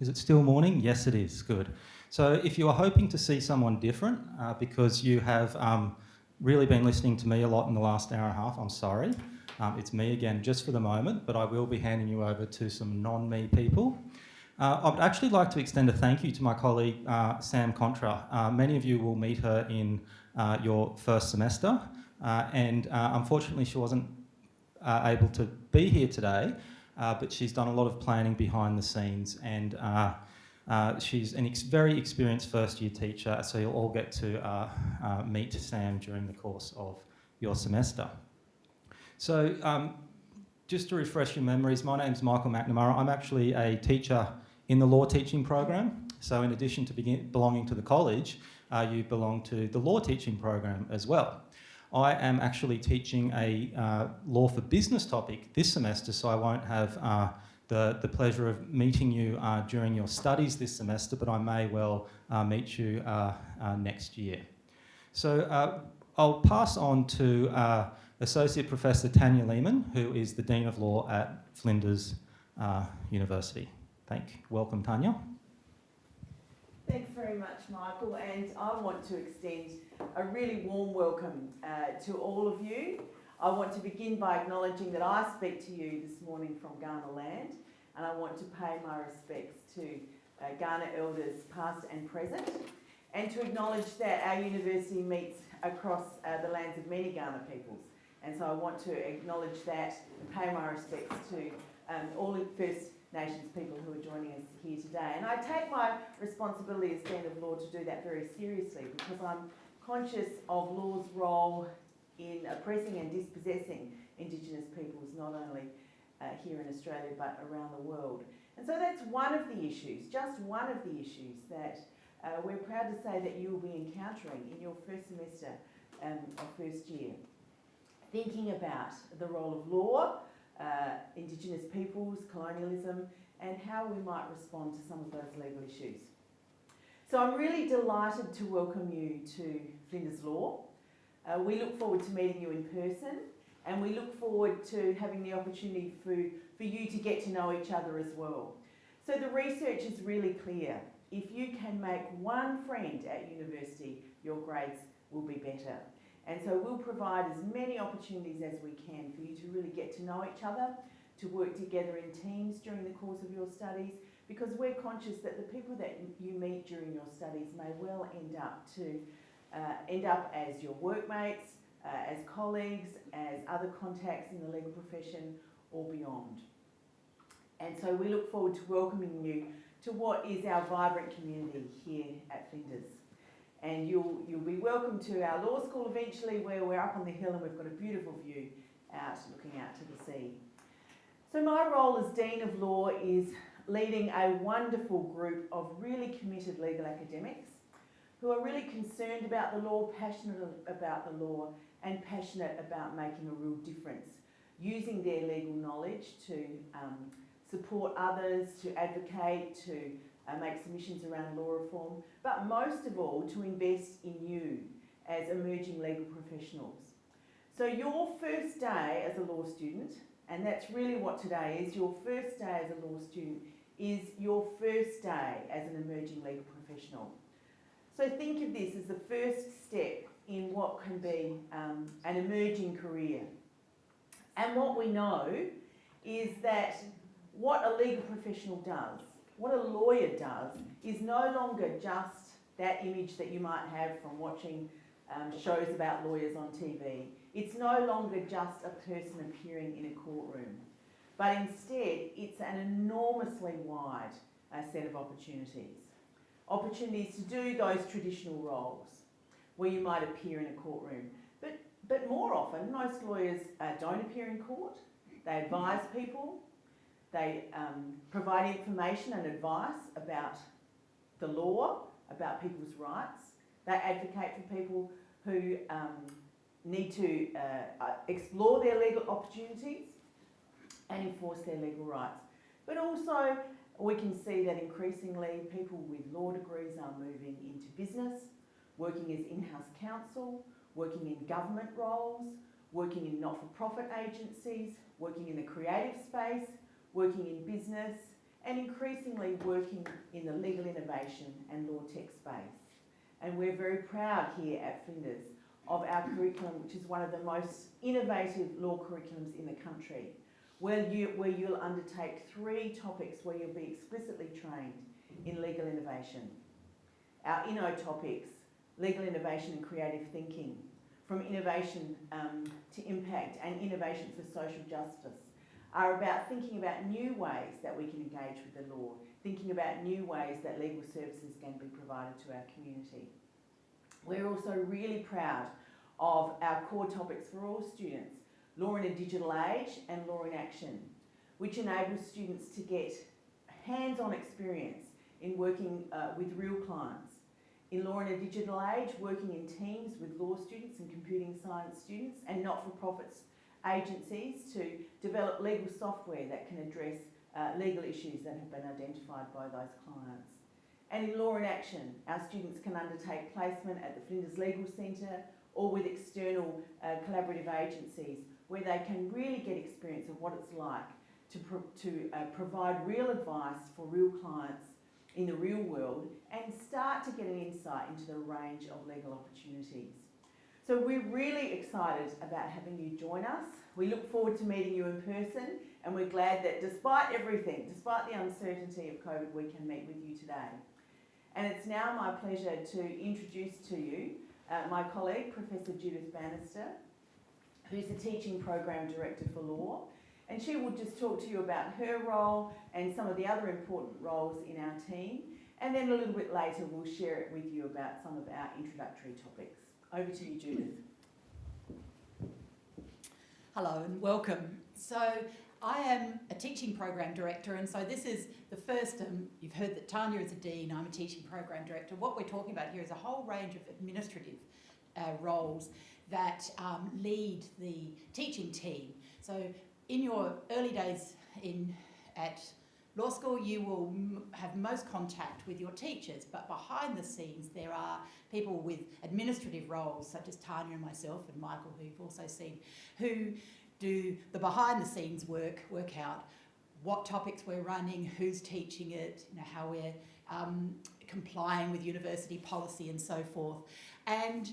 Is it still morning? Yes, it is. Good. So if you are hoping to see someone different because you have really been listening to me a lot in the last hour and a half, I'm sorry. It's me again just for the moment, but I will be handing you over to some non-me people. I'd actually like to extend a thank you to my colleague, Sam Contra. Many of you will meet her in your first semester, and unfortunately she wasn't able to be here today, but she's done a lot of planning behind the scenes, and she's a very experienced first-year teacher, so you'll all get to meet Sam during the course of your semester. So just to refresh your memories, my name's Michael McNamara. I'm actually a teacher in the law teaching program. So in addition to belonging to the college, you belong to the law teaching program as well. I am actually teaching a law for business topic this semester, so I won't have the pleasure of meeting you during your studies this semester, but I may well meet you next year. So I'll pass on to Associate Professor Tanya Lehman, who is the Dean of Law at Flinders University. Welcome, Tanya. Thanks very much, Michael, and I want to extend a really warm welcome to all of you. I want to begin by acknowledging that I speak to you this morning from Kaurna land, and I want to pay my respects to Kaurna elders past and present, and to acknowledge that our university meets across the lands of many Kaurna peoples. And so I want to acknowledge that and pay my respects to all the First Nations people who are joining us here today. And I take my responsibility as Dean of Law to do that very seriously, because I'm conscious of law's role in oppressing and dispossessing Indigenous peoples, not only here in Australia but around the world. And so that's one of the issues, just one of the issues that we're proud to say that you will be encountering in your first semester of first year. Thinking about the role of law, Indigenous peoples, colonialism, and how we might respond to some of those legal issues. So I'm really delighted to welcome you to Flinders Law. We look forward to meeting you in person, and we look forward to having the opportunity for you to get to know each other as well. So the research is really clear. If you can make one friend at university, your grades will be better. And so we'll provide as many opportunities as we can for you to really get to know each other, to work together in teams during the course of your studies, because we're conscious that the people that you meet during your studies may well end up as your workmates, as colleagues, as other contacts in the legal profession or beyond. And so we look forward to welcoming you to what is our vibrant community here at Flinders. And you'll be welcome to our law school eventually, where we're up on the hill and we've got a beautiful view out, looking out to the sea. So my role as Dean of Law is leading a wonderful group of really committed legal academics who are really concerned about the law, passionate about the law, and passionate about making a real difference, using their legal knowledge to support others, to advocate, to make submissions around law reform, but most of all to invest in you as emerging legal professionals. So your first day as a law student, and that's really what today is, your first day as a law student is your first day as an emerging legal professional. So think of this as the first step in what can be an emerging career. And what we know is that what a legal professional does, what a lawyer does, is no longer just that image that you might have from watching shows about lawyers on TV. It's no longer just a person appearing in a courtroom, but instead it's an enormously wide set of opportunities. Opportunities to do those traditional roles where you might appear in a courtroom. But more often, most lawyers don't appear in court. They advise people. They provide information and advice about the law, about people's rights. They advocate for people who need to explore their legal opportunities and enforce their legal rights. But also, we can see that increasingly people with law degrees are moving into business, working as in-house counsel, working in government roles, working in not-for-profit agencies, working in the creative space, working in business, and increasingly working in the legal innovation and law tech space. And we're very proud here at Flinders of our curriculum, which is one of the most innovative law curriculums in the country, where you'll undertake 3 topics where you'll be explicitly trained in legal innovation. Our INO topics, legal innovation and creative thinking, from innovation to impact and innovation for social justice, are about thinking about new ways that we can engage with the law, thinking about new ways that legal services can be provided to our community. We're also really proud of our core topics for all students, Law in a Digital Age and Law in Action, which enables students to get hands-on experience in working with real clients. In Law in a Digital Age, working in teams with law students and computing science students and not-for-profits agencies to develop legal software that can address legal issues that have been identified by those clients. And in Law in Action, our students can undertake placement at the Flinders Legal Centre or with external collaborative agencies where they can really get experience of what it's like to provide real advice for real clients in the real world and start to get an insight into the range of legal opportunities. So we're really excited about having you join us. We look forward to meeting you in person, and we're glad that despite everything, despite the uncertainty of COVID, we can meet with you today. And it's now my pleasure to introduce to you my colleague, Professor Judith Bannister, who's the Teaching Program Director for Law, and she will just talk to you about her role and some of the other important roles in our team, and then a little bit later we'll share it with you about some of our introductory topics. Over to you, Judith. Hello and welcome. So I am a Teaching Program Director, and so this is the first, you've heard that Tanya is a Dean, I'm a Teaching Program Director. What we're talking about here is a whole range of administrative roles that lead the teaching team. So in your early days at law school, you will have most contact with your teachers, but behind the scenes there are people with administrative roles such as Tanya and myself and Michael, who you've also seen, who do the behind the scenes work out what topics we're running, who's teaching it, how we're complying with university policy and so forth. And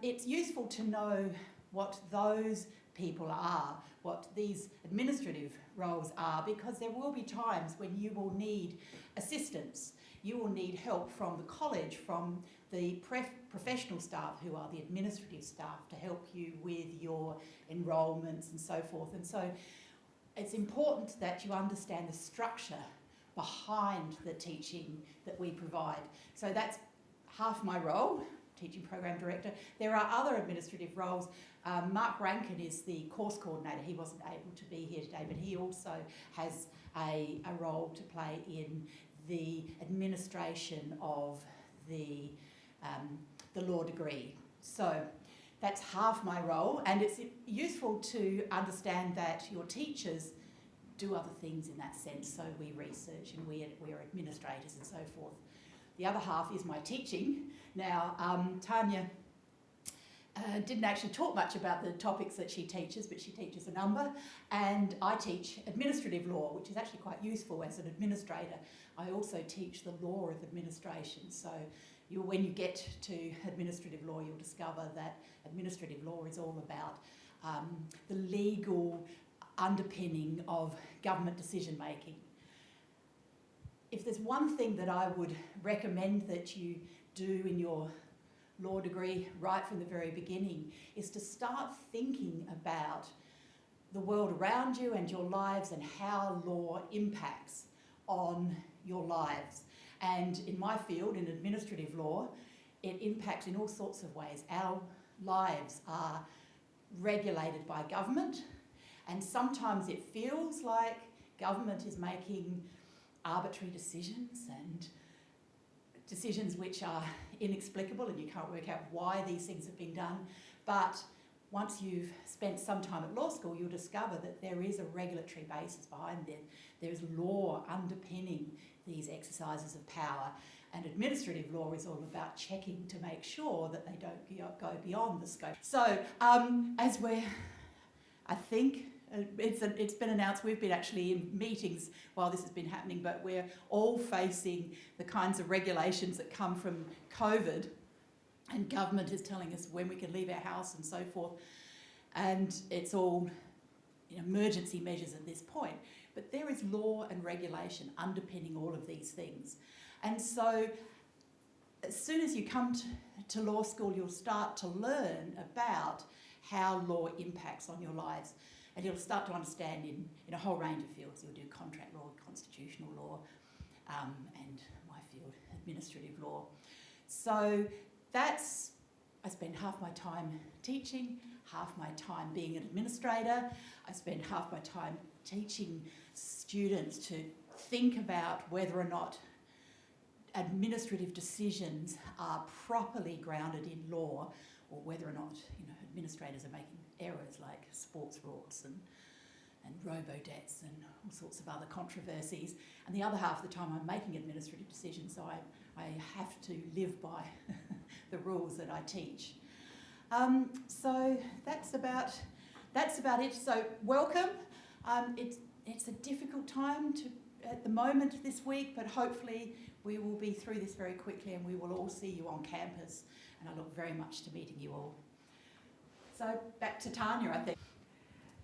it's useful to know what those people are, what these administrative roles are, because there will be times when you will need assistance. You will need help from the college, from the professional staff who are the administrative staff to help you with your enrolments and so forth. And so it's important that you understand the structure behind the teaching that we provide. So that's half my role, Teaching Program Director. There are other administrative roles. Mark Rankin is the course coordinator. He wasn't able to be here today, but he also has a role to play in the administration of the law degree. So that's half my role, and it's useful to understand that your teachers do other things in that sense. So we research and we're administrators and so forth. The other half is my teaching. Now, Tanya didn't actually talk much about the topics that she teaches, but she teaches a number, and I teach administrative law, which is actually quite useful as an administrator. I also teach the law of administration, so when you get to administrative law, you'll discover that administrative law is all about the legal underpinning of government decision making. If there's one thing that I would recommend that you do in your law degree right from the very beginning is to start thinking about the world around you and your lives and how law impacts on your lives. And in my field, in administrative law, it impacts in all sorts of ways. Our lives are regulated by government, and sometimes it feels like government is making arbitrary decisions and decisions which are inexplicable and you can't work out why these things have been done. But once you've spent some time at law school, you'll discover that there is a regulatory basis behind it. There's law underpinning these exercises of power, and administrative law is all about checking to make sure that they don't go beyond the scope. So as we're, I think, It's been announced, we've been actually in meetings while this has been happening, but we're all facing the kinds of regulations that come from COVID, and government is telling us when we can leave our house and so forth, and it's all emergency measures at this point. But there is law and regulation underpinning all of these things. And so as soon as you come to law school, you'll start to learn about how law impacts on your lives. And you'll start to understand in a whole range of fields. You'll do contract law, constitutional law, and my field, administrative law. So I spend half my time teaching, half my time being an administrator. I spend half my time teaching students to think about whether or not administrative decisions are properly grounded in law, or whether or not administrators are making errors like sports rules and robo-debts and all sorts of other controversies. And the other half of the time I'm making administrative decisions, so I have to live by the rules that I teach. So that's about it. So welcome. It's a difficult time at the moment this week, but hopefully we will be through this very quickly and we will all see you on campus, and I look very much to meeting you all. So back to Tanya, I think.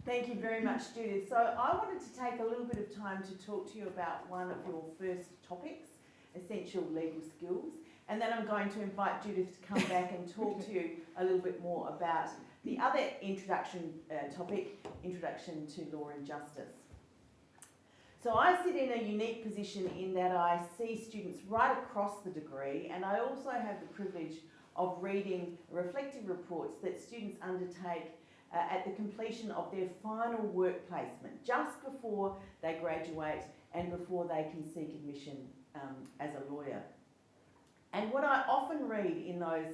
Thank you very much, Judith. So I wanted to take a little bit of time to talk to you about one of your first topics, essential legal skills, and then I'm going to invite Judith to come back and talk to you a little bit more about the other introduction topic, Introduction to Law and Justice. So I sit in a unique position in that I see students right across the degree, and I also have the privilege of reading reflective reports that students undertake at the completion of their final work placement, just before they graduate and before they can seek admission as a lawyer. And what I often read in those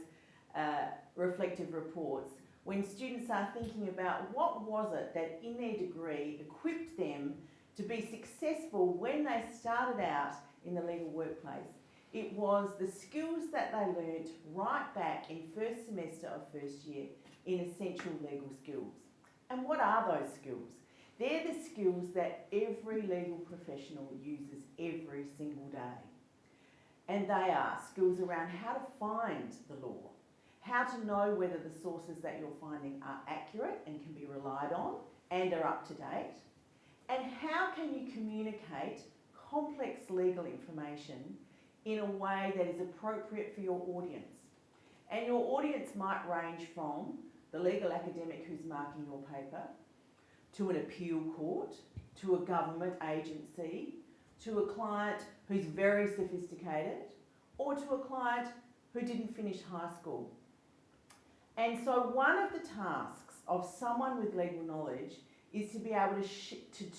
reflective reports, when students are thinking about what was it that in their degree equipped them to be successful when they started out in the legal workplace, it was the skills that they learnt right back in first semester of first year in essential legal skills. And what are those skills? They're the skills that every legal professional uses every single day. And they are skills around how to find the law, how to know whether the sources that you're finding are accurate and can be relied on and are up to date, and how can you communicate complex legal information in a way that is appropriate for your audience. And your audience might range from the legal academic who's marking your paper, to an appeal court, to a government agency, to a client who's very sophisticated, or to a client who didn't finish high school. And so one of the tasks of someone with legal knowledge is to be able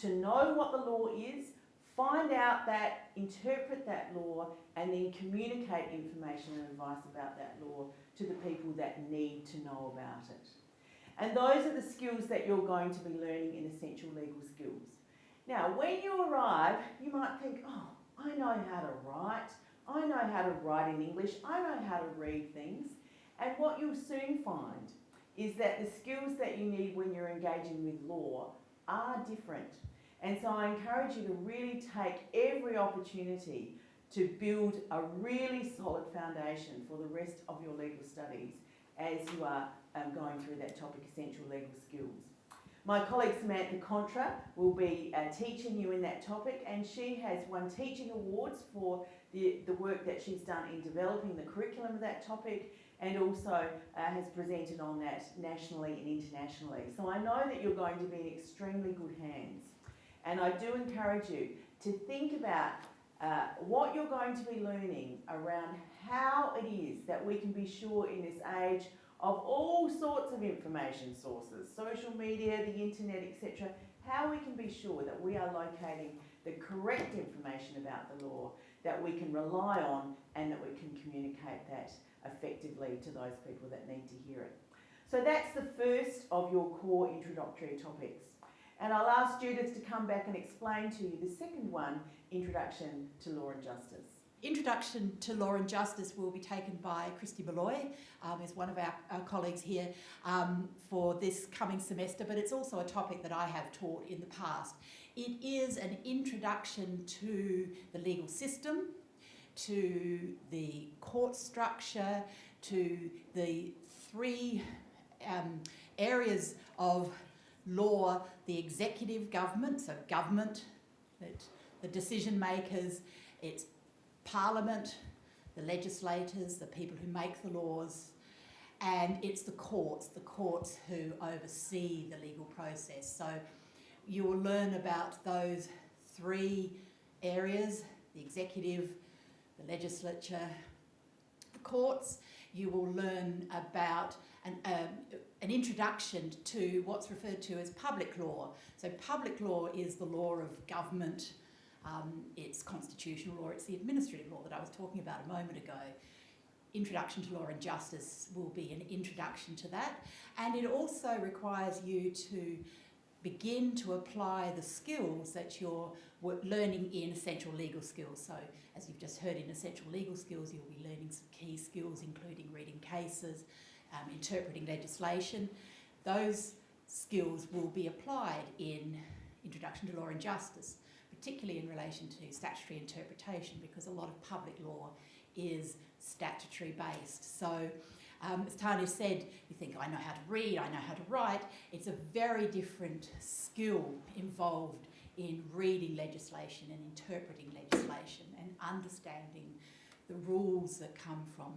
to know what the law is, find out that, interpret that law, and then communicate information and advice about that law to the people that need to know about it. And those are the skills that you're going to be learning in Essential Legal Skills. Now, when you arrive, you might think, oh, I know how to write. I know how to write in English. I know how to read things. And what you'll soon find is that the skills that you need when you're engaging with law are different. And so I encourage you to really take every opportunity to build a really solid foundation for the rest of your legal studies as you are going through that topic, Essential Legal Skills. My colleague Samantha Contra will be teaching you in that topic, and she has won teaching awards for the work that she's done in developing the curriculum of that topic, and also has presented on that nationally and internationally. So I know that you're going to be in extremely good hands. And I do encourage you to think about what you're going to be learning around how it is that we can be sure in this age of all sorts of information sources, social media, the internet, etc., how we can be sure that we are locating the correct information about the law that we can rely on and that we can communicate that effectively to those people that need to hear it. So that's the first of your core introductory topics. And I'll ask Judith to come back and explain to you the second one, Introduction to Law and Justice. Introduction to Law and Justice will be taken by Christy Malloy, is one of our colleagues here for this coming semester, but it's also a topic that I have taught in the past. It is an introduction to the legal system, to the court structure, to the three areas of law: the executive government, so government, the decision makers, it's Parliament, the legislators, the people who make the laws, and it's the courts who oversee the legal process. So you will learn about those three areas: the executive, the legislature, the courts. You will learn about an introduction to what's referred to as public law. So public law is the law of government. It's constitutional law, it's the administrative law that I was talking about a moment ago. Introduction to Law and Justice will be an introduction to that, and it also requires you to begin to apply the skills that you're learning in Essential Legal Skills. So as you've just heard, in Essential Legal Skills you'll be learning some key skills including reading cases, interpreting legislation. Those skills will be applied in Introduction to Law and Justice, particularly in relation to statutory interpretation, because a lot of public law is statutory based. So as Tanya said, you think, I know how to read, I know how to write. It's a very different skill involved in reading legislation and interpreting legislation and understanding the rules that come from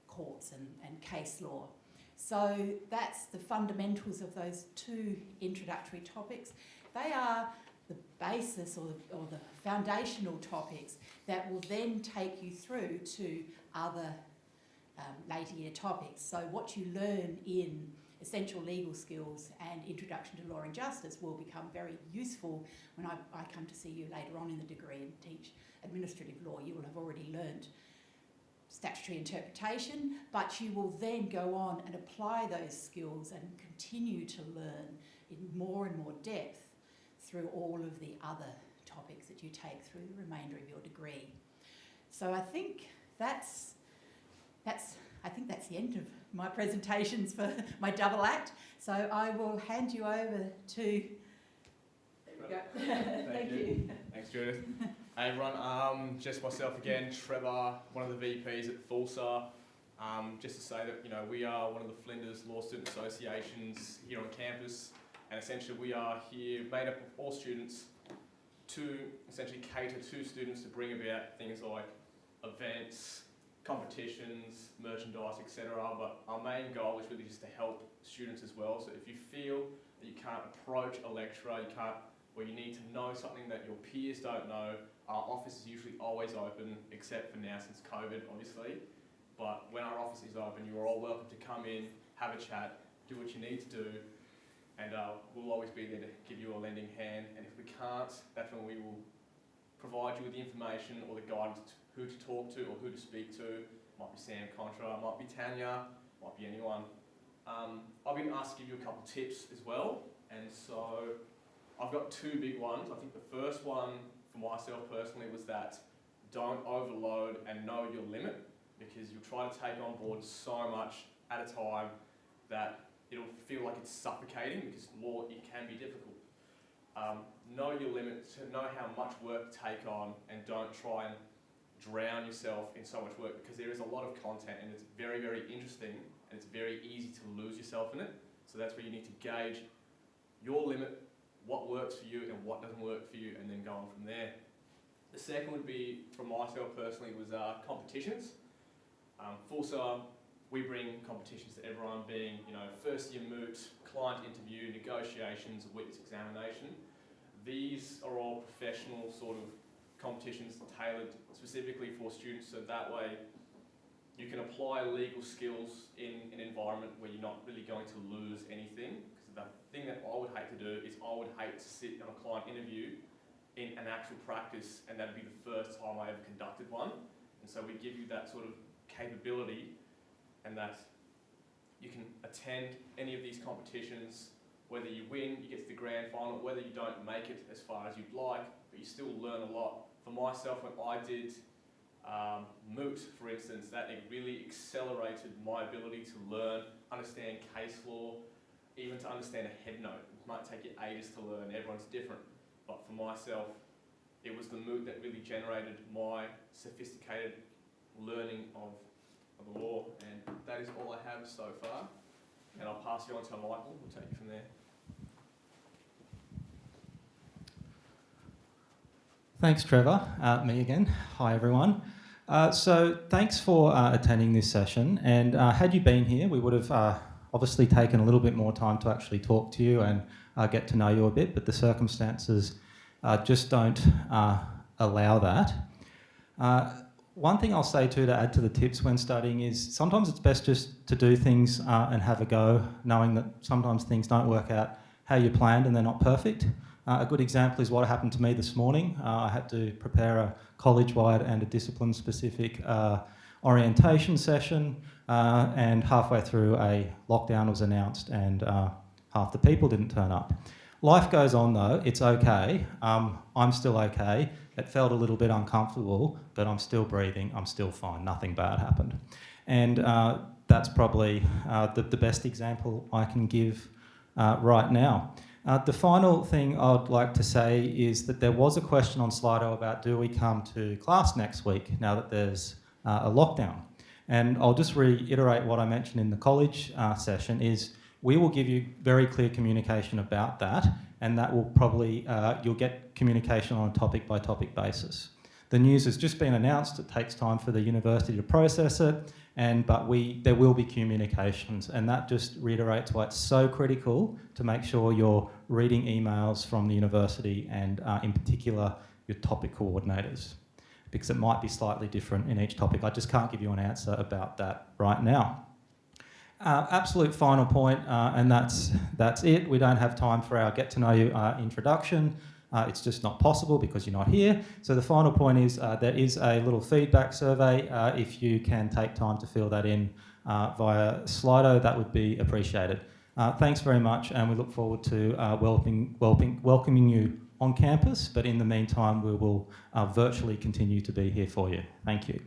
courts and case law. So that's the fundamentals of those two introductory topics. They are the basis or the foundational topics that will then take you through to other later year topics. So what you learn in Essential Legal Skills and Introduction to Law and Justice will become very useful when I come to see you later on in the degree and teach administrative law. You will have already learned statutory interpretation, but you will then go on and apply those skills and continue to learn in more and more depth through all of the other topics that you take through the remainder of your degree. So I think that's the end of my presentations for my double act. So I will hand you over to. There we go. Thank you. Thanks, Judith. Hey everyone, just myself again, Trevor, one of the VPs at Falsa. Just to say that we are one of the Flinders Law Student Associations here on campus, and essentially we are here made up of all students to essentially cater to students to bring about things like events, competitions, merchandise, etc. But our main goal is really just to help students as well. So if you feel that you can't approach a lecturer, or you need to know something that your peers don't know, our office is usually always open, except for now since COVID, obviously. But when our office is open, you are all welcome to come in, have a chat, do what you need to do, and we'll always be there to give you a lending hand. And if we can't, that's when we will provide you with the information or the guidance who to talk to or who to speak to. Might be Sam Contra, might be Tanya, might be anyone. I've been asked to give you a couple tips as well, and so I've got two big ones. I think the first one for myself personally was that don't overload and know your limit, because you'll try to take on board so much at a time that it'll feel like it's suffocating, because law, it can be difficult. Know your limit, know how much work to take on, and don't try and drown yourself in so much work, because there is a lot of content and it's very, very interesting, and it's very easy to lose yourself in it. So that's where you need to gauge your limit, what works for you and what doesn't work for you, and then go on from there. The second would be, for myself personally, was competitions. Falsa, we bring competitions to everyone, being first year moot, client interview, negotiations, witness examination. These are all professional sort of competitions tailored specifically for students, so that way you can apply legal skills in an environment where you're not really going to lose anything. Because the thing that I would hate to do is I would hate to sit on a client interview in an actual practice, and that'd be the first time I ever conducted one. And so we give you that sort of capability, and that you can attend any of these competitions. Whether you win, you get to the grand final, whether you don't make it as far as you'd like, but you still learn a lot. For myself, when I did moot, for instance, that it really accelerated my ability to learn, understand case law, even to understand a head note. It might take you ages to learn, everyone's different. But for myself, it was the moot that really generated my sophisticated learning of the law. And that is all I have so far. And I'll pass you on to Michael, we'll take you from there. Thanks, Trevor. Me again. Hi, everyone. So thanks for attending this session. And had you been here, we would have obviously taken a little bit more time to actually talk to you and get to know you a bit, but the circumstances just don't allow that. One thing I'll say too to add to the tips when studying is sometimes it's best just to do things and have a go, knowing that sometimes things don't work out how you planned and they're not perfect. A good example is what happened to me this morning. I had to prepare a college-wide and a discipline-specific orientation session, and halfway through a lockdown was announced and half the people didn't turn up. Life goes on though, it's okay. I'm still okay. It felt a little bit uncomfortable, but I'm still breathing, I'm still fine, nothing bad happened. And that's probably the best example I can give right now. The final thing I'd like to say is that there was a question on Slido about do we come to class next week now that there's a lockdown. And I'll just reiterate what I mentioned in the college session is we will give you very clear communication about that, and that will probably, you'll get communication on a topic by topic basis. The news has just been announced, it takes time for the university to process it, but there will be communications, and that just reiterates why it's so critical to make sure you're reading emails from the university and in particular your topic coordinators, because it might be slightly different in each topic. I just can't give you an answer about that right now. Absolute final point, and that's it. We don't have time for our get to know you introduction. It's just not possible because you're not here. So the final point is there is a little feedback survey. If you can take time to fill that in via Slido, that would be appreciated. Thanks very much, and we look forward to welcoming you on campus, but in the meantime we will virtually continue to be here for you. Thank you.